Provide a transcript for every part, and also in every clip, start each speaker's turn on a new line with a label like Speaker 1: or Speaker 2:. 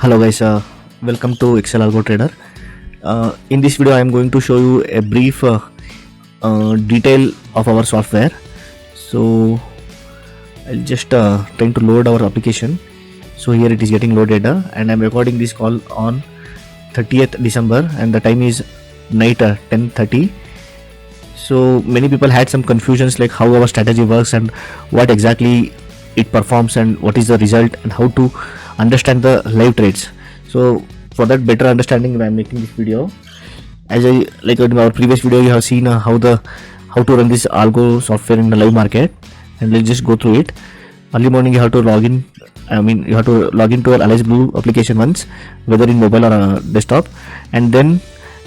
Speaker 1: Hello guys, welcome to Excel Algo Trader. In this video I am going to show you a brief detail of our software. So I'll just trying to load our application. So here it is getting loaded and I'm recording this call on 30th December and the time is night 10:30. So many people had some confusions like how our strategy works and what exactly it performs and what is the result and how to understand the live trades. So for that better understanding I am making this video. As I like in our previous video you have seen how to run this Algo software in the live market, and let's just go through it. Early morning you have to log in. You have to log into your Alice Blue application once, whether in mobile or desktop, and then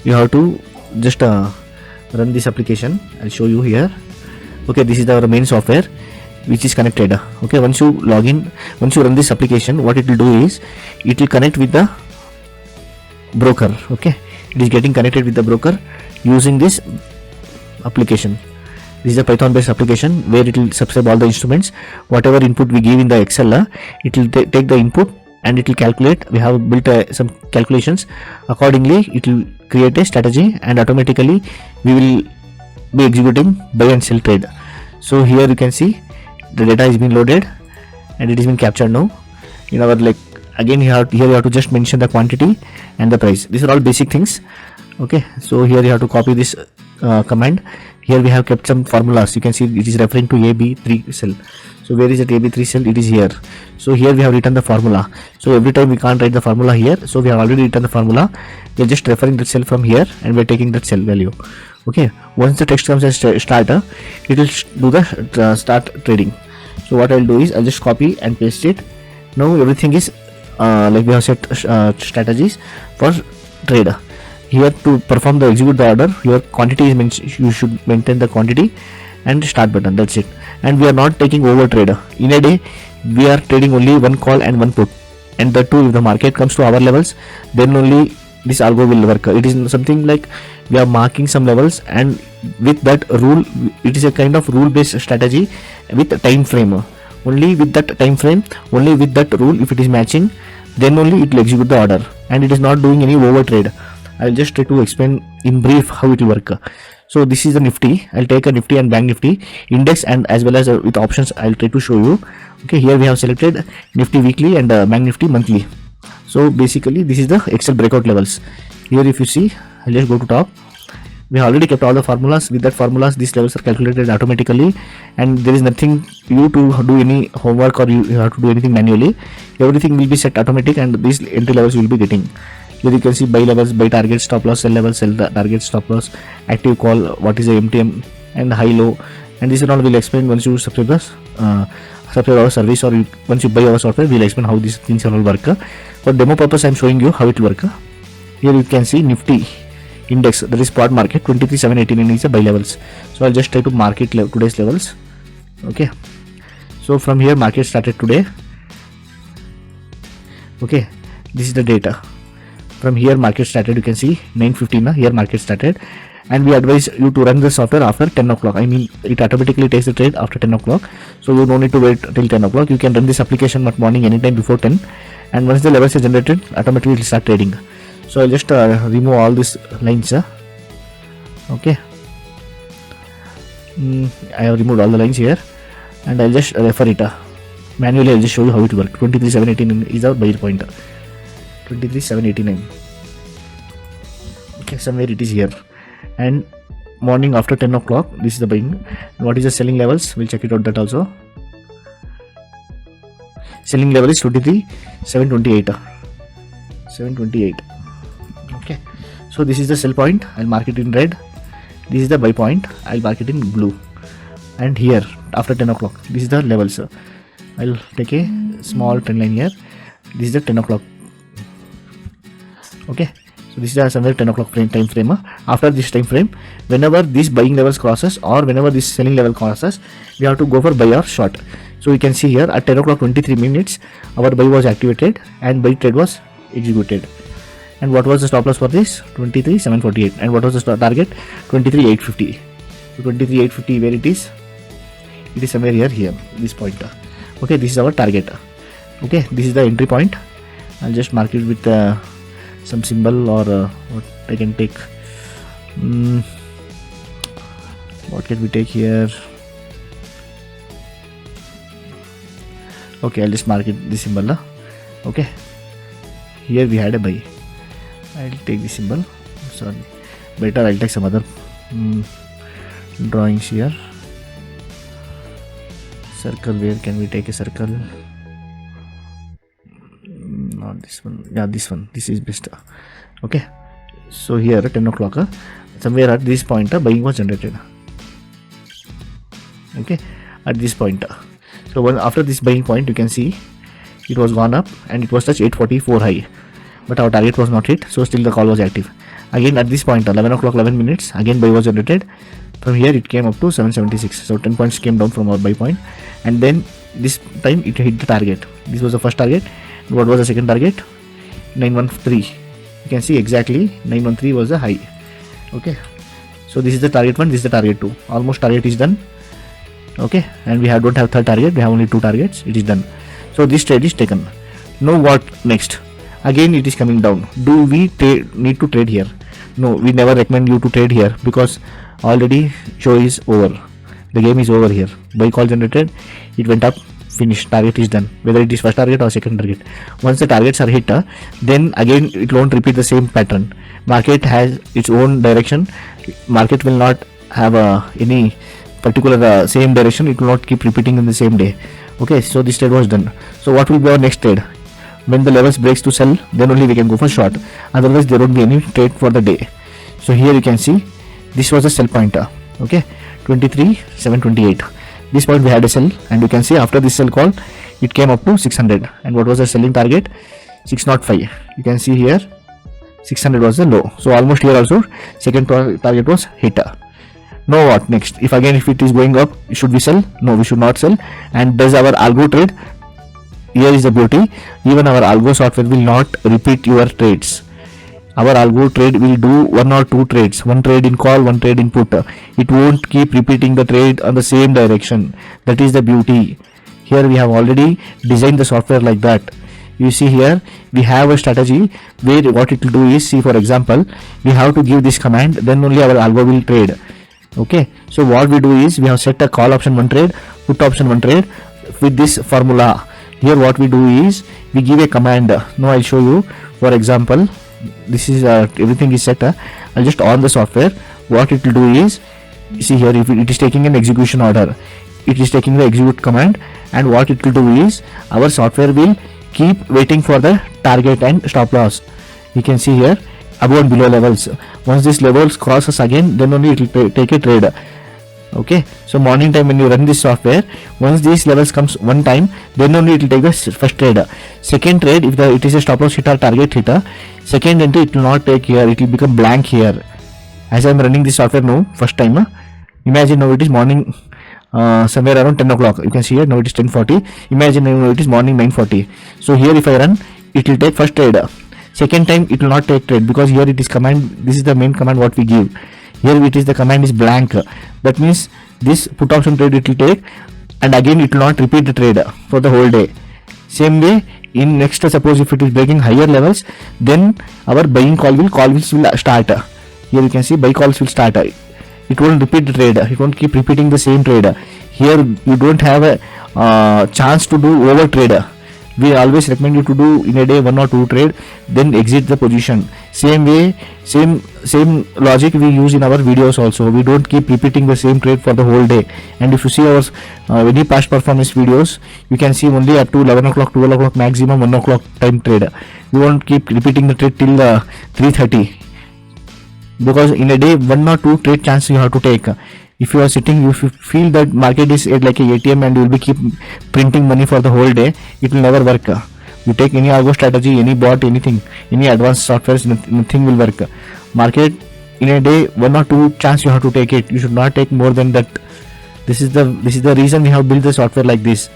Speaker 1: you have to just run this application. I'll show you here. Okay, this is our main software which is connected. Okay, once you log in, once you run this application, what it will do is it will connect with the broker. Okay, it is getting connected with the broker using this application. This is a Python based application where it will subscribe all the instruments. Whatever input we give in the Excel, it will take the input and it will calculate. We have built some calculations. Accordingly, it will create a strategy and automatically we will be executing buy and sell trade. So here you can see the data is being loaded and it is being captured now. In our again here you have to just mention the quantity and the price. These are all basic things. Okay, so here you have to copy this command. Here we have kept some formulas. You can see it is referring to AB3 cell. So where is that AB3 cell? It is here. So here we have written the formula. So every time we can't write the formula here, so we have already written the formula. We are just referring the cell from here and we are taking that cell value. Okay, once the text comes as starter, it will do the start trading. So what I'll do is I'll just copy and paste it. Now everything is like we have set strategies for trader. Here to perform the execute the order, your quantity is mentioned. You should maintain the quantity and start button. That's it. And we are not taking over trader. In a day, we are trading only one call and one put. And the two, if the market comes to our levels, then only this algo will work. It is something like we are marking some levels, and with that rule, it is a kind of rule based strategy with time frame. Only with that time frame, only with that rule, if it is matching, then only it will execute the order, and it is not doing any over trade. I'll just try to explain in brief how it will work. So this is the Nifty. I'll take a Nifty and Bank Nifty index, and as well as with options I'll try to show you. Okay, here we have selected Nifty weekly and Bank Nifty monthly. So basically this is the Excel breakout levels. Here if you see, I'll just go to top. We have already kept all the formulas. With that formulas, these levels are calculated automatically, and there is nothing you to do any homework or you have to do anything manually. Everything will be set automatic, and these entry levels will be getting. Here you can see buy levels, buy target, stop loss, sell level, sell the target, stop loss, active call, what is the MTM, and high low. And this and all will explain once you subscribe our service, or once you buy our software. We'll explain how these things all work. For demo purpose, I am showing you how it will work. Here you can see Nifty index, that is spot market 23,789 is the buy levels. So I'll just try to mark it today's levels. Okay, so from here market started today. Okay, this is the data. From here market started, you can see 9:15 here market started, and we advise you to run the software after 10 o'clock. I mean, it automatically takes the trade after 10 o'clock, so you don't need to wait till 10 o'clock. You can run this application at morning anytime before 10, and once the levels are generated, automatically it will start trading. So I'll just remove all these lines. Okay, I have removed all the lines here, and I'll just refer it manually. I'll just show you how it works. 23,789 is our buy point. 23,789. Okay, somewhere it is here, and morning after 10 o'clock, this is the buying. What is the selling levels? We'll check it out that also. Selling level is 23,728. 728. Okay, so this is the sell point. I'll mark it in red. This is the buy point. I'll mark it in blue. And here after 10 o'clock, this is the levels. I'll take a small trend line here. This is the 10 o'clock. Okay, so this is somewhere 10 o'clock time frame. After this time frame, whenever this buying levels crosses or whenever this selling level crosses, we have to go for buy or short. So you can see here at 10 o'clock 23 minutes our buy was activated and buy trade was executed. And what was the stop loss for this? 23,748. And what was the target? 23,850. So 23,850, where it is? It is somewhere here, this point. Okay, this is our target. Okay, this is the entry point. I'll just mark it with some symbol, or what I can take. What can we take here? Okay, I'll just mark it this symbol. Okay, here we had a buy. I'll take this symbol. Sorry, better I'll take some other drawings here. Circle, where can we take a circle? Not this one. Yeah, this one. This is best. Okay, so here at 10 o'clock, somewhere at this point, buying was generated. Okay, at this point. So after this buying point, you can see it was gone up and it was touched 844 high, but our target was not hit, so still the call was active. Again at this point, 11 o'clock 11 minutes, again buy was generated. From here it came up to 776, so 10 points came down from our buy point, and then this time it hit the target. This was the first target. What was the second target? 913. You can see exactly 913 was the high. Okay, so this is the target 1, this is the target 2. Almost target is done. Okay, and we don't have third target, we have only 2 targets. It is done. So this trade is taken. Now what next? Again it is coming down. Do we need to trade here? No, we never recommend you to trade here, because already show is over. The game is over here. Buy call generated, it went up, finished, target is done, whether it is first target or second target. Once the targets are hit, then again it won't repeat the same pattern. Market has its own direction. Market will not have any particular same direction. It will not keep repeating in the same day. Okay, so this trade was done. So what will be our next trade? When the levels breaks to sell, then only we can go for short, otherwise there won't be any trade for the day. So here you can see this was a sell pointer. Okay, 23,728. This point we had a sell, and you can see after this sell call it came up to 600, and what was the selling target? 605. You can see here 600 was the low, so almost here also second target was hit. Now what next? If it is going up, should we sell? No, we should not sell. And does our algo trade? Here is the beauty. Even our algo software will not repeat your trades. Our algo trade will do 1 or 2 trades, 1 trade in call, 1 trade in put. It won't keep repeating the trade on the same direction. That is the beauty. Here we have already designed the software like that. You see here we have a strategy where what it will do is, see for example, we have to give this command, then only our algo will trade. Okay, so what we do is we have set a call option 1 trade, put option 1 trade with this formula. Here what we do is we give a command. Now I'll show you. For example, this is everything is set. I'll just on the software. What it will do is, see here, if it is taking an execution order, it is taking the execute command, and what it will do is our software will keep waiting for the target and stop loss. You can see here above and below levels. Once this levels crosses again, then only it will take a trade. Okay, so morning time when you run this software, once these levels comes one time, then only it will take the first trade. Second trade, if it is a stop loss hit or target hit, second entry it will not take here, it will become blank here. As I am running this software now, first time, imagine now it is morning somewhere around 10 o'clock. You can see here now it is 10:40. Imagine now it is morning 9:40. So here if I run, it will take first trade. Second time it will not take trade, because here it is command. This is the main command what we give. Here it is the command is blank. That means this put option trade it will take, and again it will not repeat the trade for the whole day. Same way in next, suppose if it is breaking higher levels, then our buying calls will start. Here you can see buy calls will start. It won't repeat the trade. It won't keep repeating the same trade. Here you don't have a chance to do over trade. We always recommend you to do in a day 1 or 2 trade, then exit the position. Same way, same logic we use in our videos also. We don't keep repeating the same trade for the whole day. And if you see our any past performance videos, you can see only up to 11 o'clock, 12 o'clock, maximum 1 o'clock time trade. We won't keep repeating the trade till 3:30, because in a day 1 or 2 trade chances you have to take. If you are sitting, if you feel that market is like a ATM and you will be keep printing money for the whole day, it will never work. You take any algo strategy, any bot, anything, any advanced softwares, nothing will work. Market in a day 1 or 2 chance you have to take it. You should not take more than that. This is the reason we have built the software like this.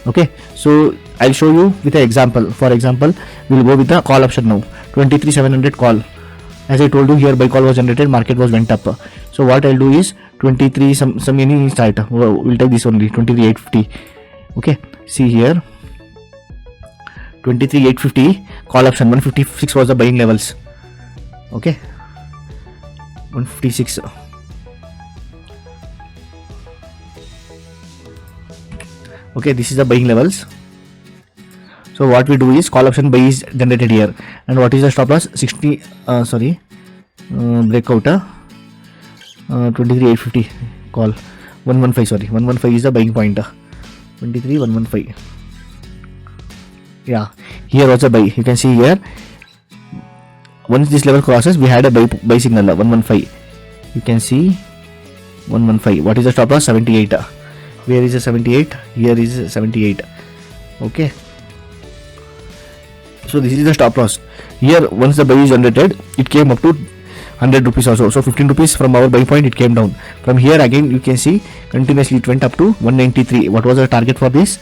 Speaker 1: Okay, so I'll show you with an example. For example, we'll go with the call option now. 23,700 call. As I told you, here buy call was generated, market was went up. So what I'll do is 23 some any site. We'll take this only 23,850. Okay, see here 23,850 call option. 156 was the buying levels. Okay, 156. Okay, this is the buying levels. So what we do is call option buy is generated here, and what is the stop loss? 60. Breakout. 23,850 call. 115. Sorry, 115 is the buying point. 23,115. Yeah, here was a buy. You can see here. Once this level crosses, we had a buy signal. 115. You can see 115. What is the stop loss? 78. Where is the 78? Here is 78. Okay. So this is the stop loss. Here once the buy is generated, it came up to 100 rupees also. So 15 rupees from our buy point, it came down. From here again you can see continuously it went up to 193. What was the target for this?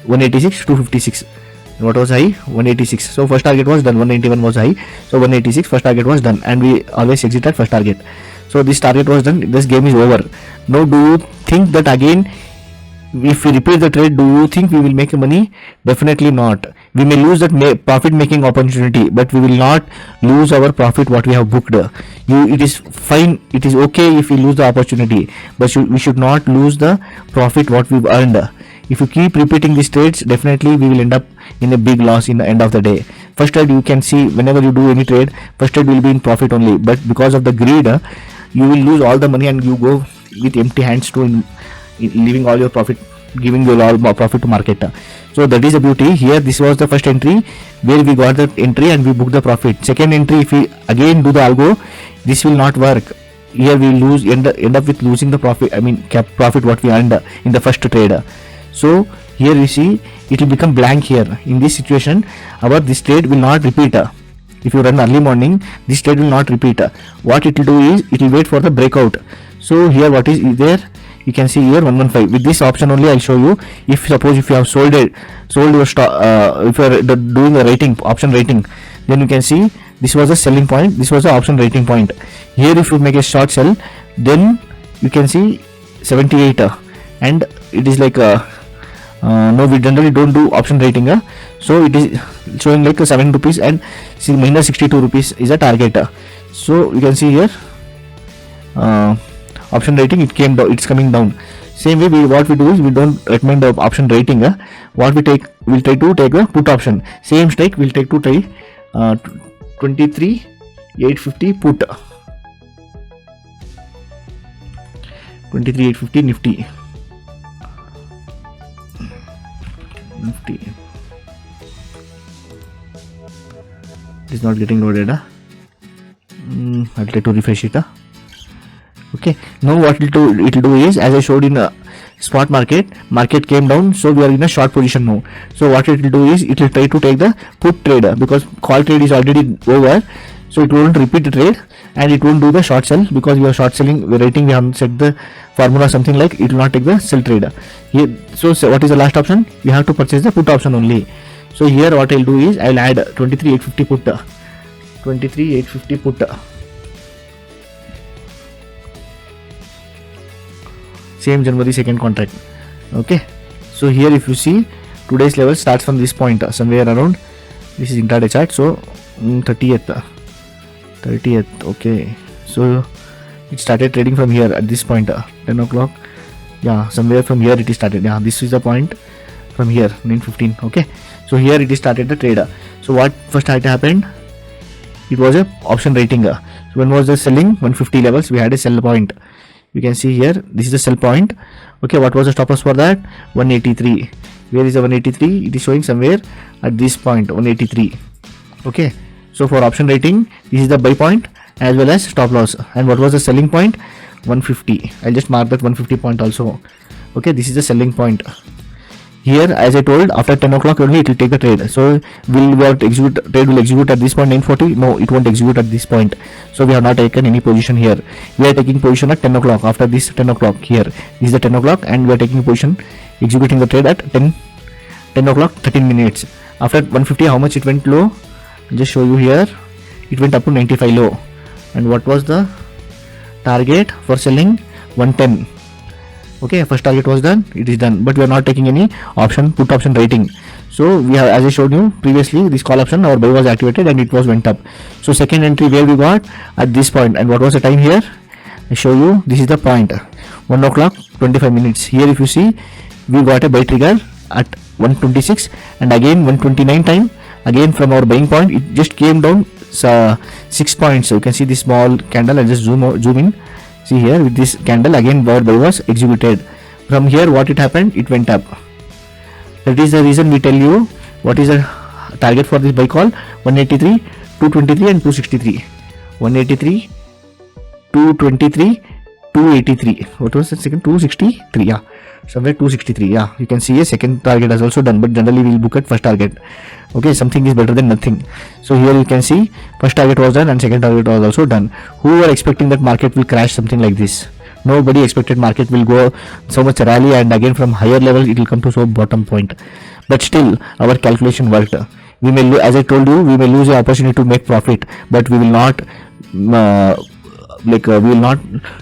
Speaker 1: 186, 256. What was high? 186. So first target was done. 191 was high. So 186 first target was done, and we always exit at first target. So this target was done. This game is over. Now do you think that again, if we repeat the trade, do you think we will make money? Definitely not. We may lose that profit making opportunity, but we will not lose our profit what we have booked. It is fine. It is okay if we lose the opportunity, but we should not lose the profit what we've earned. If you keep repeating these trades, definitely we will end up in a big loss in the end of the day. First trade, you can see whenever you do any trade, first trade will be in profit only, but because of the greed, you will lose all the money and you go with empty hands to leaving all your profit, giving your all profit to market. So that is the beauty. Here this was the first entry where we got the entry and we booked the profit. Second entry, if we again do the algo, this will not work. Here we lose, end up with losing the profit. I mean profit what we earned in the first trade. So here you see it will become blank here. In this situation, this trade will not repeat. If you run early morning, this trade will not repeat. What it will do is it will wait for the breakout. So here what is there? You can see here 115. With this option only, I'll show you. If suppose if you have sold your stock, if you are doing a rating, option rating, then you can see this was a selling point. This was the option rating point. Here, if you make a short sell, then you can see 78, and it is like no, we generally don't do option rating. So it is showing like 7 rupees and minus 62 rupees is a target. So you can see here. Option rating, it came down, it's coming down. Same way, what we do is we don't recommend the option rating. What we take, we'll try to take a put option. Same strike, we'll take to try 23,850 put. 23,850 Nifty. It is not getting loaded. I'll try to refresh it. Okay, now what it will do is, as I showed in spot market came down, so we are in a short position now. So what it will do is it will try to take the put trade, because call trade is already over, so it won't repeat the trade and it won't do the short sell, because we are short selling rating. We have set the formula something like it will not take the sell trade here. So what is the last option? We have to purchase the put option only. So here what I'll do is I'll add 23,850 put. 23,850 put. Same January 2nd contract. Okay, so here if you see today's level starts from this point, somewhere around, this is intraday chart. So 30th. Okay, so it started trading from here at this point, 10 o'clock. Yeah, somewhere from here it is started. Yeah, this is the point from here, 9:15. Okay, so here it is started the trade. So what first had happened? It was a option rating. So when was the selling? 150 levels, we had a sell point. You can see here, this is the sell point. Okay, what was the stop loss for that? 183. Where is the 183? It is showing somewhere at this point, 183. Okay, so for option rating, this is the buy point as well as stop loss. And what was the selling point? 150. I'll just mark that 150 point also. Okay, this is the selling point. Here, as I told, after 10 o'clock only it will take the trade. So trade will execute at this point 9:40. No, it won't execute at this point. So we have not taken any position here. We are taking position at 10 o'clock. After this 10 o'clock here, this is the 10 o'clock, and we are taking position, executing the trade at 10 o'clock 13 minutes. After 150, how much it went low? I'll just show you here. It went up to 95 low. And what was the target for selling? 110. Okay, first target was done, it is done, but we are not taking any option, put option rating. So we have, as I showed you previously, this call option, our buy was activated and it was went up. So second entry where we got at this point, and what was the time here? I show you, this is the point, 1 o'clock 25 minutes. Here if you see, we got a buy trigger at 126 and again 129 time. Again from our buying point, it just came down 6 points. So you can see this small candle. I'll just zoom in. See here, with this candle again our buy was executed. From here what it happened, it went up. That is the reason we tell you what is the target for this buy call. 183, 223 and 263. 183, 223, 283. What was the second? 263. Yeah, somewhere 263. Yeah, you can see a second target has also done, but generally we will book at first target. Okay, something is better than nothing. So here you can see first target was done and second target was also done. Who were expecting that market will crash something like this? Nobody expected market will go so much rally and again from higher level it will come to so bottom point. But still our calculation worked. We may, as I told you, we may lose the opportunity to make profit, but we will not we will not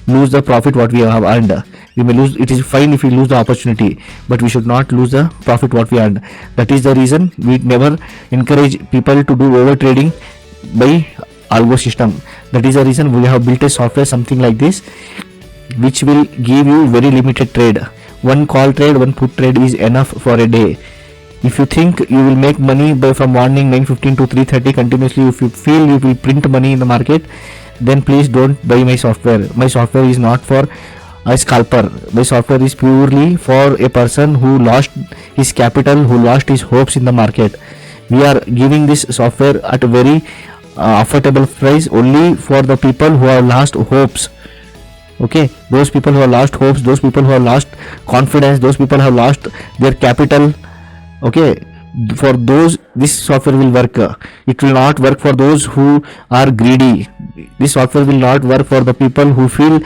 Speaker 1: lose the profit what we have earned. We may lose, it is fine if we lose the opportunity, but we should not lose the profit what we earned. That is the reason we never encourage people to do over trading by Algo system. That is the reason we have built a software something like this, which will give you very limited trade. One call trade, one put trade is enough for a day. If you think you will make money by from morning 9:15 to 3:30 continuously, if you feel you will print money in the market, then please don't buy my software. My software is not for a scalper. My software is purely for a person who lost his capital, who lost his hopes in the market. We are giving this software at a very affordable price only for the people who have lost hopes. Okay, those people who have lost hopes, those people who have lost confidence, those people have lost their capital. Okay, for those this software will work. It will not work for those who are greedy. This software will not work for the people who feel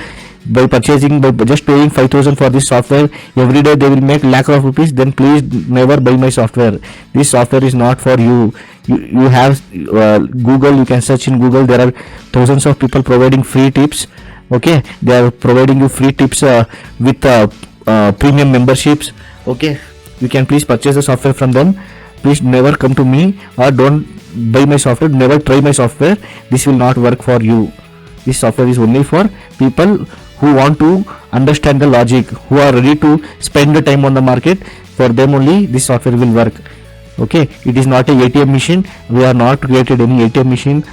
Speaker 1: by purchasing, by just paying 5,000 for this software every day they will make lakh of rupees. Then please never buy my software. This software is not for you. You have Google, you can search in Google. There are thousands of people providing free tips. Okay, they are providing you free tips with premium memberships. Okay, you can please purchase the software from them. Please never come to me or don't buy my software. Never try my software. This will not work for you. This software is only for people who want to understand the logic, who are ready to spend the time on the market. For them only this software will work. Okay, it is not a ATM machine. We are not created any ATM machine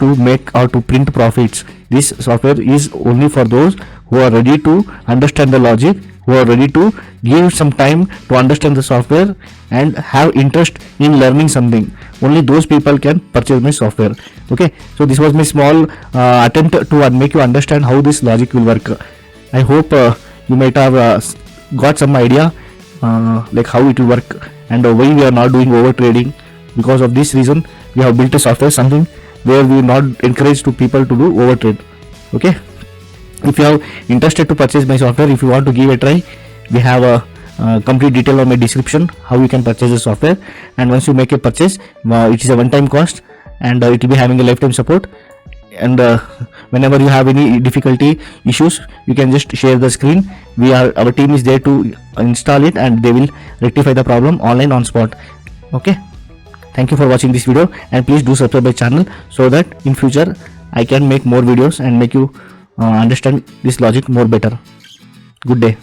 Speaker 1: to make or to print profits. This software is only for those who are ready to understand the logic, who are ready to give some time to understand the software and have interest in learning something. Only those people can purchase my software. Okay, so this was my small attempt to make you understand how this logic will work. I hope you might have got some idea like how it will work and why we are not doing over trading. Because of this reason we have built a software, something where we will not encourage to people to do over trade. Okay, if you are interested to purchase my software, if you want to give a try, we have a complete detail on my description how you can purchase the software. And once you make a purchase, it is a one-time cost and it will be having a lifetime support. And whenever you have any difficulty issues, you can just share the screen. Our team is there to install it and they will rectify the problem online on spot. Okay, thank you for watching this video and please do subscribe my channel so that in future I can make more videos and make you understand this logic more better. Good day.